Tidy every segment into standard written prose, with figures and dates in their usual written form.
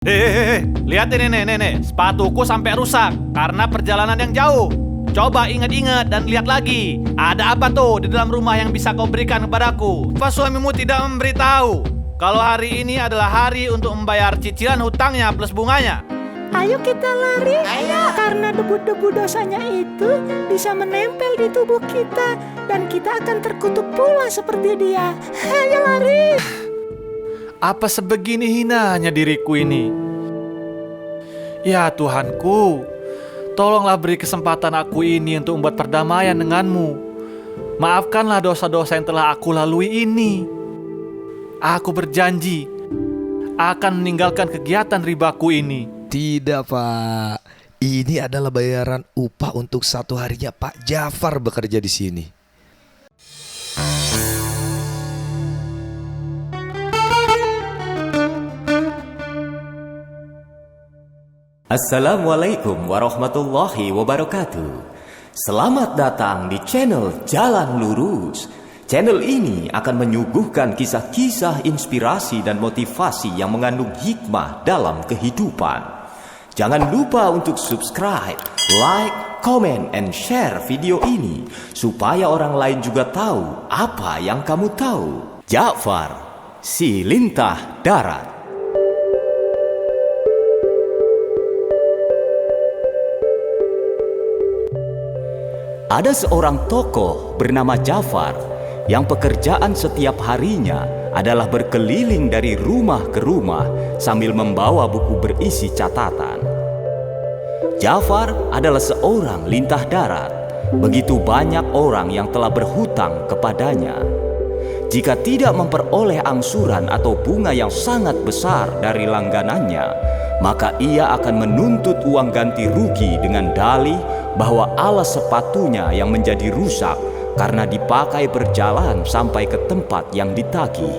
Lihat ini nih, sepatuku sampai rusak karena perjalanan yang jauh. Coba ingat-ingat dan lihat lagi. Ada apa tuh di dalam rumah yang bisa kau berikan kepadaku? Apa suamimu tidak memberitahu kalau hari ini adalah hari untuk membayar cicilan hutangnya plus bunganya? Ayo kita lari. Karena debu-debu dosanya itu bisa menempel di tubuh kita dan kita akan terkutuk pula seperti dia. Ayo lari. Apa sebegini hinanya diriku ini? Ya Tuhanku, tolonglah beri kesempatan aku ini untuk membuat perdamaian denganmu. Maafkanlah dosa-dosa yang telah aku lalui ini. Aku berjanji akan meninggalkan kegiatan ribaku ini. Tidak, Pak. Ini adalah bayaran upah untuk satu harinya Pak Jafar bekerja di sini. Assalamualaikum warahmatullahi wabarakatuh. Selamat datang di channel Jalan Lurus. Channel ini akan menyuguhkan kisah-kisah inspirasi dan motivasi yang mengandung hikmah dalam kehidupan. Jangan lupa untuk subscribe, like, comment, and share video ini supaya orang lain juga tahu apa yang kamu tahu. Jafar, si lintah darat. Ada seorang tokoh bernama Jafar yang pekerjaan setiap harinya adalah berkeliling dari rumah ke rumah sambil membawa buku berisi catatan. Jafar adalah seorang lintah darat. Begitu banyak orang yang telah berhutang kepadanya. Jika tidak memperoleh angsuran atau bunga yang sangat besar dari langganannya, maka ia akan menuntut uang ganti rugi dengan dalih bahwa alas sepatunya yang menjadi rusak karena dipakai berjalan sampai ke tempat yang ditagih.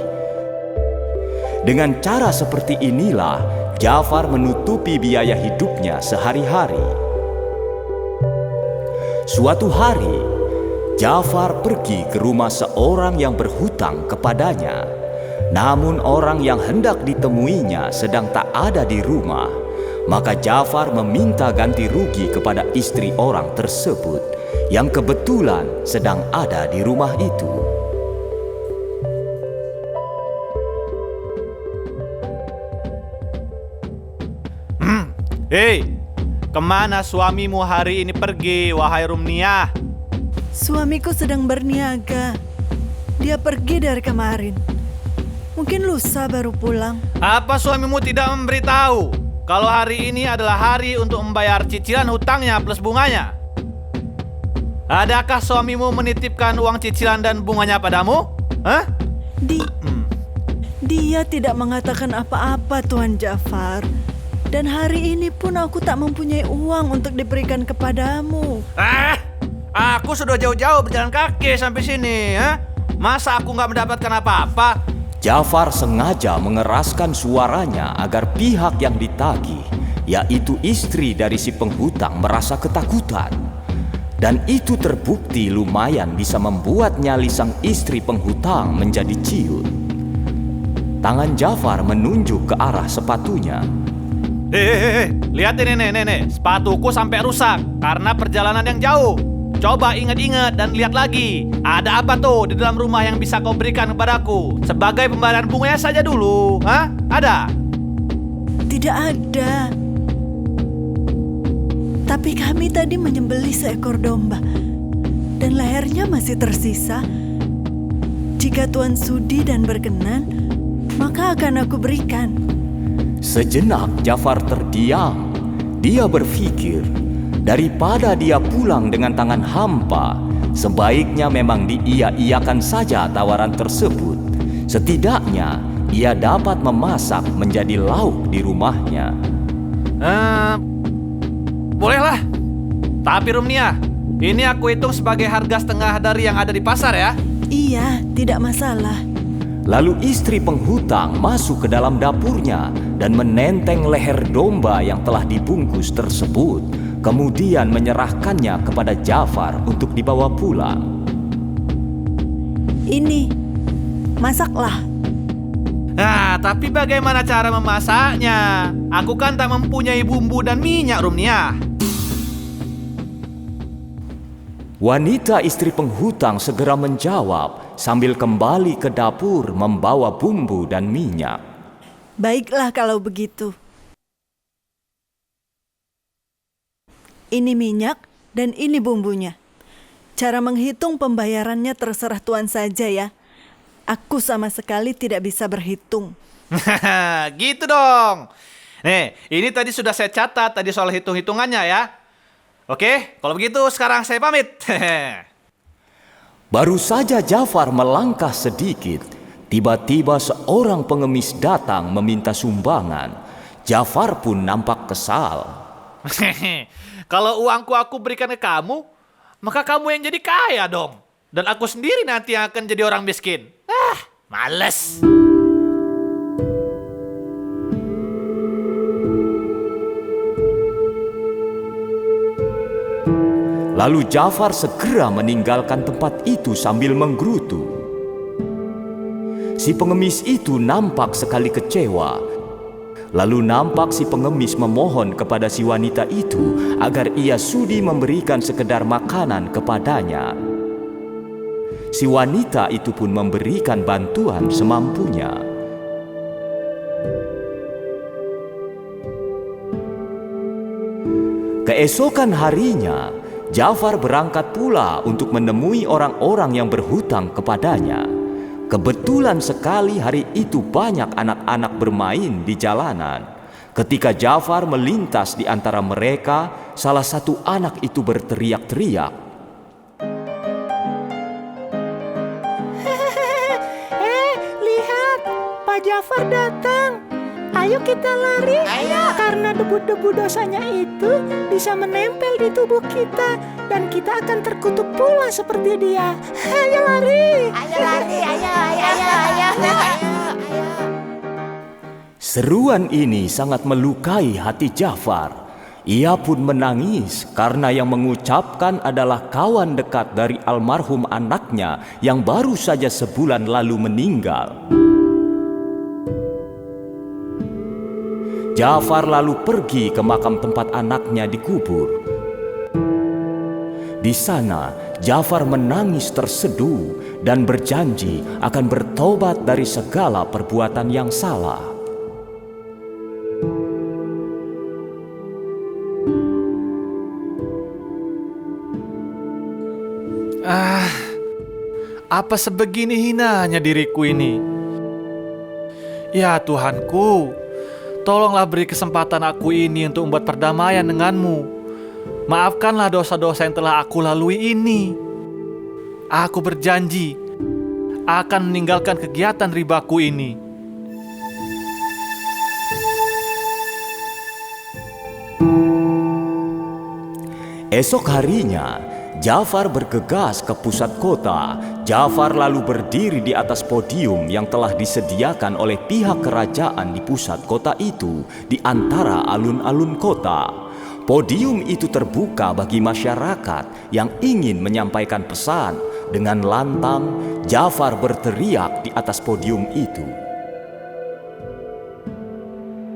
Dengan cara seperti inilah Jafar menutupi biaya hidupnya sehari-hari. Suatu hari, Jafar pergi ke rumah seorang yang berhutang kepadanya. Namun orang yang hendak ditemuinya sedang tak ada di rumah. Maka Jafar meminta ganti rugi kepada istri orang tersebut yang kebetulan sedang ada di rumah itu. Hei, kemana suamimu hari ini pergi, wahai Rumniyah? Suamiku sedang berniaga. Dia pergi dari kemarin. Mungkin lusa baru pulang. Apa suamimu tidak memberitahu kalau hari ini adalah hari untuk membayar cicilan hutangnya plus bunganya? Adakah suamimu menitipkan uang cicilan dan bunganya padamu? Hah? Dia tidak mengatakan apa-apa, Tuan Jafar. Dan hari ini pun aku tak mempunyai uang untuk diberikan kepadamu. Aku sudah jauh-jauh berjalan kaki sampai sini. Masa aku nggak mendapatkan apa-apa? Jafar sengaja mengeraskan suaranya agar pihak yang ditagih, yaitu istri dari si penghutang, merasa ketakutan. Dan itu terbukti lumayan bisa membuat nyali sang istri penghutang menjadi ciut. Tangan Jafar menunjuk ke arah sepatunya. Lihat ini nih, sepatuku sampai rusak karena perjalanan yang jauh. Coba ingat-ingat dan lihat lagi. Ada apa tuh di dalam rumah yang bisa kau berikan kepadaku? Sebagai pembayaran bunganya saja dulu. Ada? Tidak ada. Tapi kami tadi menyembelih seekor domba. Dan lehernya masih tersisa. Jika Tuan sudi dan berkenan, maka akan aku berikan. Sejenak Jafar terdiam. Dia berpikir, daripada dia pulang dengan tangan hampa, sebaiknya memang diiya-iyakan saja tawaran tersebut. Setidaknya ia dapat memasak menjadi lauk di rumahnya. Bolehlah. Tapi Rumniyah, ini aku hitung sebagai harga setengah dari yang ada di pasar ya. Iya, tidak masalah. Lalu istri penghutang masuk ke dalam dapurnya dan menenteng leher domba yang telah dibungkus tersebut, kemudian menyerahkannya kepada Jafar untuk dibawa pulang. Ini, masaklah. Nah, tapi bagaimana cara memasaknya? Aku kan tak mempunyai bumbu dan minyak, Rumnia. Wanita istri penghutang segera menjawab sambil kembali ke dapur membawa bumbu dan minyak. Baiklah kalau begitu. Ini minyak dan ini bumbunya. Cara menghitung pembayarannya terserah Tuan saja ya. Aku sama sekali tidak bisa berhitung. Gitu dong. Nih, ini tadi sudah saya catat tadi soal hitung-hitungannya ya. Oke, kalau begitu sekarang saya pamit. Baru saja Jafar melangkah sedikit, tiba-tiba seorang pengemis datang meminta sumbangan. Jafar pun nampak kesal. Kalau uangku aku berikan ke kamu, maka kamu yang jadi kaya dong. Dan aku sendiri nanti yang akan jadi orang miskin. Males. Lalu Jafar segera meninggalkan tempat itu sambil menggerutu. Si pengemis itu nampak sekali kecewa. Lalu nampak si pengemis memohon kepada si wanita itu agar ia sudi memberikan sekedar makanan kepadanya. Si wanita itu pun memberikan bantuan semampunya. Keesokan harinya, Jafar berangkat pula untuk menemui orang-orang yang berhutang kepadanya. Kebetulan sekali hari itu banyak anak-anak bermain di jalanan. Ketika Jafar melintas di antara mereka, salah satu anak itu berteriak-teriak. Lihat, Pak Jafar datang. Ayo kita lari. Karena debu-debu dosanya itu bisa menempel di tubuh kita dan kita akan terkutuk pula seperti dia. Ayo lari. Seruan ini sangat melukai hati Jafar. Ia pun menangis karena yang mengucapkan adalah kawan dekat dari almarhum anaknya yang baru saja sebulan lalu meninggal. Jafar lalu pergi ke makam tempat anaknya dikubur. Di sana, Jafar menangis terseduh dan berjanji akan bertobat dari segala perbuatan yang salah. Apa sebegini hinanya diriku ini? Ya Tuhanku, tolonglah beri kesempatan aku ini untuk membuat perdamaian denganmu. Maafkanlah dosa-dosa yang telah aku lalui ini. Aku berjanji akan meninggalkan kegiatan ribaku ini. Esok harinya, Jafar bergegas ke pusat kota. Jafar lalu berdiri di atas podium yang telah disediakan oleh pihak kerajaan di pusat kota itu, di antara alun-alun kota. Podium itu terbuka bagi masyarakat yang ingin menyampaikan pesan. Dengan lantang, Jafar berteriak di atas podium itu.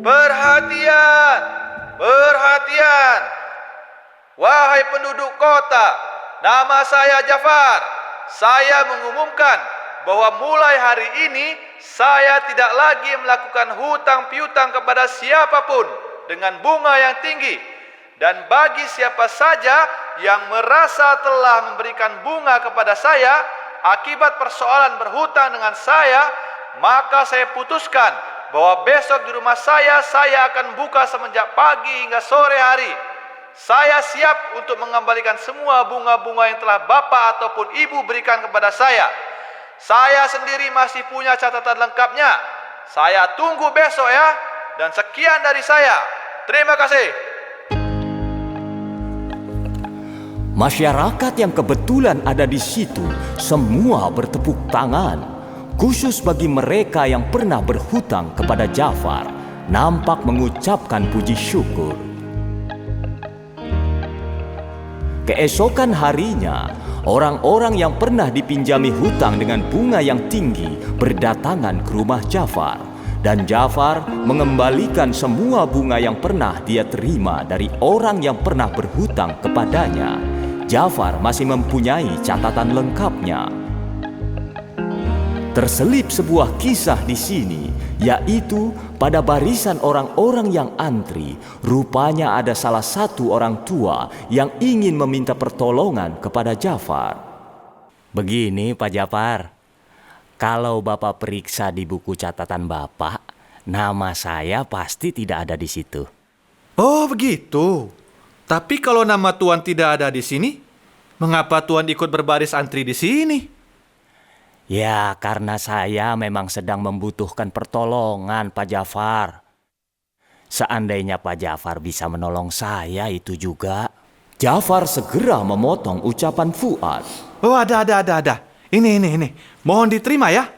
Perhatian! Perhatian! Wahai penduduk kota, nama saya Jafar. Saya mengumumkan bahwa mulai hari ini saya tidak lagi melakukan hutang piutang kepada siapapun dengan bunga yang tinggi. Dan bagi siapa saja yang merasa telah memberikan bunga kepada saya akibat persoalan berhutang dengan saya, maka saya putuskan bahwa besok di rumah saya akan buka semenjak pagi hingga sore hari. Saya siap untuk mengembalikan semua bunga-bunga yang telah bapak ataupun ibu berikan kepada saya. Saya sendiri masih punya catatan lengkapnya. Saya tunggu besok ya. Dan sekian dari saya. Terima kasih. Masyarakat yang kebetulan ada di situ semua bertepuk tangan. Khusus bagi mereka yang pernah berhutang kepada Jafar, nampak mengucapkan puji syukur. Keesokan harinya, orang-orang yang pernah dipinjami hutang dengan bunga yang tinggi berdatangan ke rumah Jafar. Dan Jafar mengembalikan semua bunga yang pernah dia terima dari orang yang pernah berhutang kepadanya. Jafar masih mempunyai catatan lengkapnya. Terselip sebuah kisah di sini, yaitu pada barisan orang-orang yang antri, rupanya ada salah satu orang tua yang ingin meminta pertolongan kepada Jafar. Begini Pak Jafar, kalau Bapak periksa di buku catatan Bapak, nama saya pasti tidak ada di situ. Oh begitu. Tapi kalau nama Tuan tidak ada di sini, mengapa Tuan ikut berbaris antri di sini? Ya, karena saya memang sedang membutuhkan pertolongan, Pak Jafar. Seandainya Pak Jafar bisa menolong saya itu juga. Jafar segera memotong ucapan Fuad. Oh ada. Ini. Mohon diterima ya.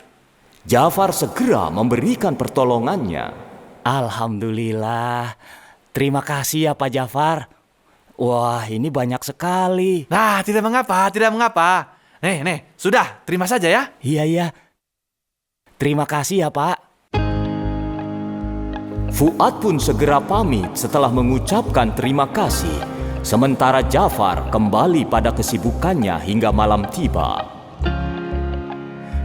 Jafar segera memberikan pertolongannya. Alhamdulillah. Terima kasih ya Pak Jafar. Wah, ini banyak sekali. Nah, tidak mengapa. Nih, sudah, terima saja ya. Iya. Terima kasih ya Pak. Fuad pun segera pamit setelah mengucapkan terima kasih. Sementara Jafar kembali pada kesibukannya hingga malam tiba.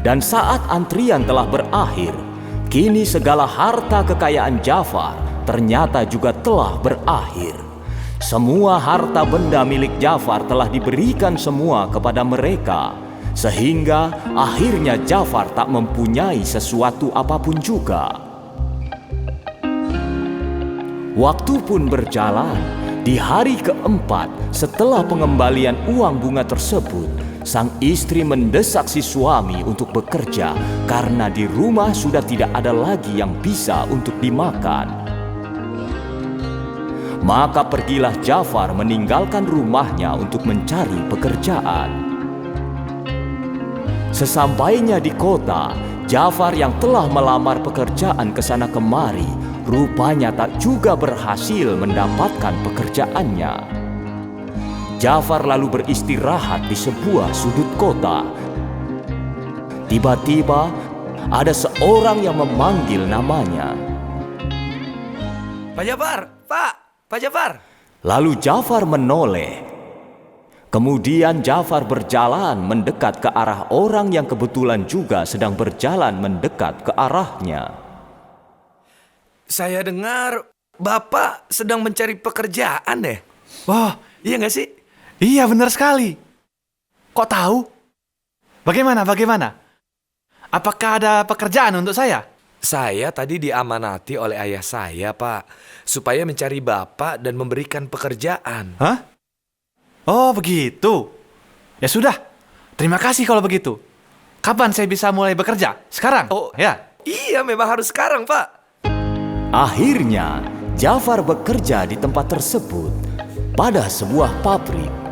Dan saat antrian telah berakhir, kini segala harta kekayaan Jafar ternyata juga telah berakhir. Semua harta benda milik Jafar telah diberikan semua kepada mereka, sehingga akhirnya Jafar tak mempunyai sesuatu apapun juga. Waktu pun berjalan. Di hari keempat setelah pengembalian uang bunga tersebut, sang istri mendesak si suami untuk bekerja karena di rumah sudah tidak ada lagi yang bisa untuk dimakan. Maka pergilah Jafar meninggalkan rumahnya untuk mencari pekerjaan. Sesampainya di kota, Jafar yang telah melamar pekerjaan ke sana kemari, rupanya tak juga berhasil mendapatkan pekerjaannya. Jafar lalu beristirahat di sebuah sudut kota. Tiba-tiba ada seorang yang memanggil namanya. Pak Jafar, Pak Jafar. Lalu Jafar menoleh. Kemudian Jafar berjalan mendekat ke arah orang yang kebetulan juga sedang berjalan mendekat ke arahnya. Saya dengar Bapak sedang mencari pekerjaan deh. Wah, Iya nggak sih? iya benar sekali. Kok tahu? Bagaimana? Apakah ada pekerjaan untuk saya? Saya tadi diamanati oleh ayah saya, Pak, supaya mencari Bapak dan memberikan pekerjaan. Hah? Oh begitu. Ya sudah, terima kasih kalau begitu. Kapan saya bisa mulai bekerja? Sekarang? Oh. Ya. Iya, memang harus sekarang, Pak. Akhirnya Jafar bekerja di tempat tersebut pada sebuah pabrik.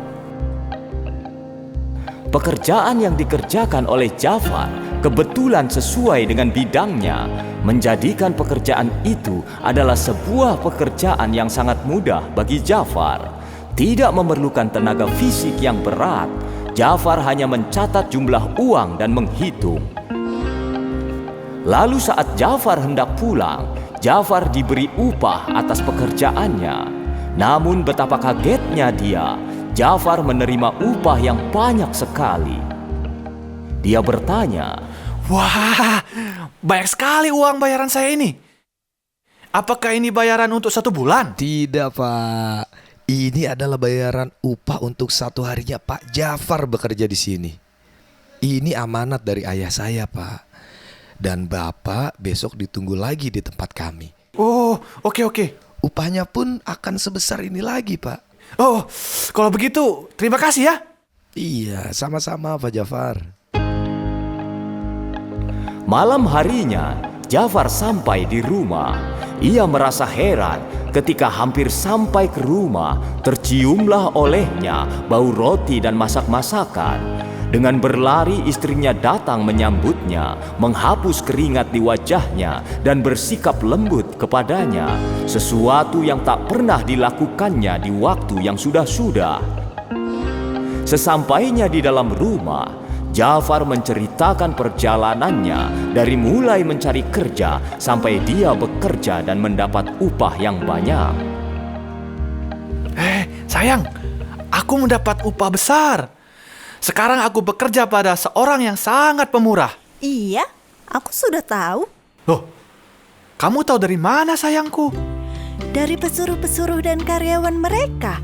Pekerjaan yang dikerjakan oleh Jafar kebetulan sesuai dengan bidangnya, menjadikan pekerjaan itu adalah sebuah pekerjaan yang sangat mudah bagi Jafar. Tidak memerlukan tenaga fisik yang berat. Jafar hanya mencatat jumlah uang dan menghitung. Lalu saat Jafar hendak pulang, Jafar diberi upah atas pekerjaannya. Namun betapa kagetnya dia, Jafar menerima upah yang banyak sekali. Dia bertanya, Wah, banyak sekali uang bayaran saya ini. Apakah ini bayaran untuk 1 bulan? Tidak, Pak. Ini adalah bayaran upah untuk 1 harinya Pak Jafar bekerja di sini. Ini amanat dari ayah saya, Pak. Dan Bapak besok ditunggu lagi di tempat kami. Oh, oke. Upahnya pun akan sebesar ini lagi, Pak. Oh, kalau begitu terima kasih ya. Iya, sama-sama Pak Jafar. malam harinya Jafar sampai di rumah. Ia merasa heran ketika hampir sampai ke rumah, terciumlah olehnya bau roti dan masak-masakan. Dengan berlari istrinya datang menyambutnya, menghapus keringat di wajahnya dan bersikap lembut kepadanya, sesuatu yang tak pernah dilakukannya di waktu yang sudah-sudah. Sesampainya di dalam rumah, Jafar menceritakan perjalanannya dari mulai mencari kerja sampai dia bekerja dan mendapat upah yang banyak. Sayang, aku mendapat upah besar. Sekarang aku bekerja pada seorang yang sangat pemurah. Iya, aku sudah tahu. Loh, kamu tahu dari mana sayangku? Dari pesuruh-pesuruh dan karyawan mereka.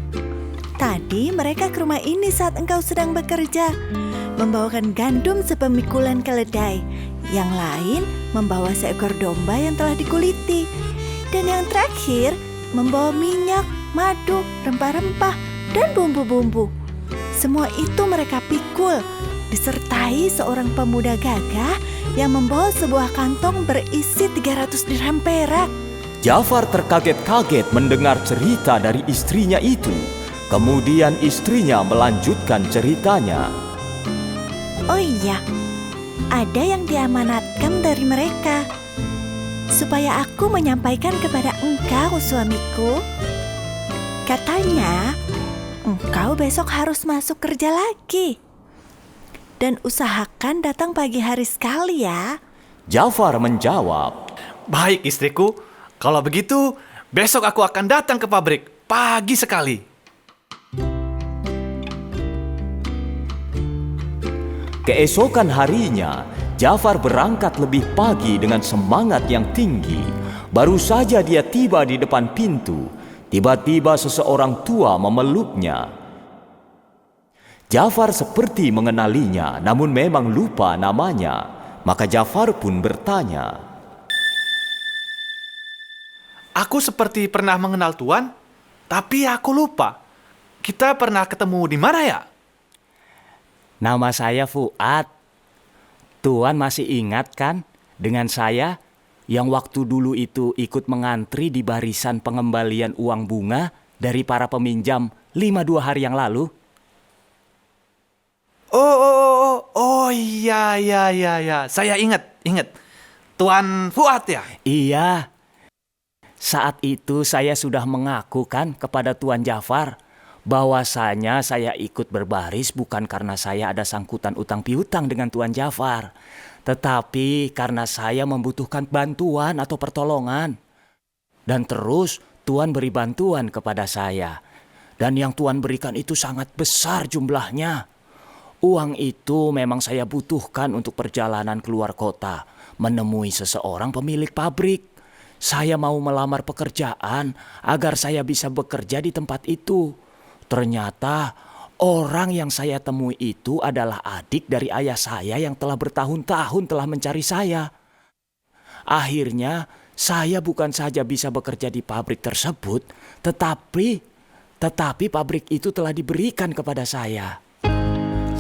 Tadi mereka ke rumah ini saat engkau sedang bekerja, membawakan gandum sepemikulan keledai. Yang lain membawa seekor domba yang telah dikuliti. Dan yang terakhir membawa minyak, madu, rempah-rempah, dan bumbu-bumbu. Semua itu mereka pikul, disertai seorang pemuda gagah yang membawa sebuah kantong berisi 300 dirham perak. Jafar terkaget-kaget mendengar cerita dari istrinya itu. Kemudian istrinya melanjutkan ceritanya. Oh iya, ada yang diamanatkan dari mereka, supaya aku menyampaikan kepada engkau, suamiku. Katanya, engkau besok harus masuk kerja lagi. Dan usahakan datang pagi hari sekali ya. Jafar menjawab, Baik istriku, kalau begitu besok aku akan datang ke pabrik pagi sekali. keesokan harinya, Jafar berangkat lebih pagi dengan semangat yang tinggi. Baru saja dia tiba di depan pintu, tiba-tiba seseorang tua memeluknya. Jafar seperti mengenalinya, namun memang lupa namanya. Maka Jafar pun bertanya, Aku seperti pernah mengenal Tuan, tapi aku lupa. Kita pernah ketemu di mana ya? Nama saya Fuad. Tuan masih ingat kan dengan saya yang waktu dulu itu ikut mengantri di barisan pengembalian uang bunga dari para peminjam 5-2 hari yang lalu? Oh, iya. Saya ingat. Tuan Fuad ya? Iya. Saat itu saya sudah mengaku kan kepada Tuan Jafar bahwasanya saya ikut berbaris bukan karena saya ada sangkutan utang piutang dengan Tuan Jafar, tetapi karena saya membutuhkan bantuan atau pertolongan. Dan terus Tuan beri bantuan kepada saya. Dan yang Tuan berikan itu sangat besar jumlahnya. Uang itu memang saya butuhkan untuk perjalanan keluar kota, menemui seseorang pemilik pabrik. Saya mau melamar pekerjaan agar saya bisa bekerja di tempat itu. Ternyata orang yang saya temui itu adalah adik dari ayah saya yang telah bertahun-tahun telah mencari saya. Akhirnya saya bukan saja bisa bekerja di pabrik tersebut, tetapi pabrik itu telah diberikan kepada saya.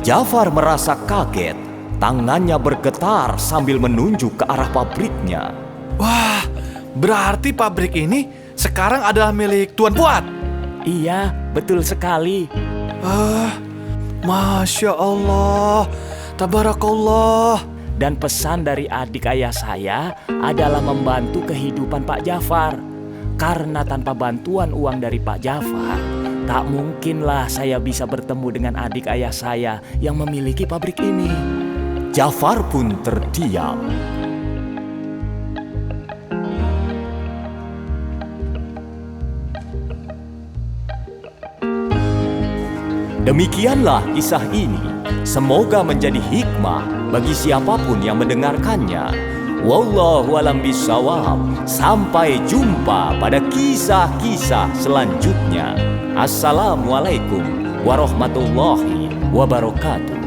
Jafar merasa kaget, tangannya bergetar sambil menunjuk ke arah pabriknya. Wah, berarti pabrik ini sekarang adalah milik Tuan Fuad. Iya, betul sekali. Masya Allah, tabarakallah. Dan pesan dari adik ayah saya adalah membantu kehidupan Pak Jafar. Karena tanpa bantuan uang dari Pak Jafar, tak mungkinlah saya bisa bertemu dengan adik ayah saya yang memiliki pabrik ini. Jafar pun terdiam. Demikianlah kisah ini. Semoga menjadi hikmah bagi siapapun yang mendengarkannya. Wallahu a'lam bishawab. Sampai jumpa pada kisah-kisah selanjutnya. Assalamualaikum warahmatullahi wabarakatuh.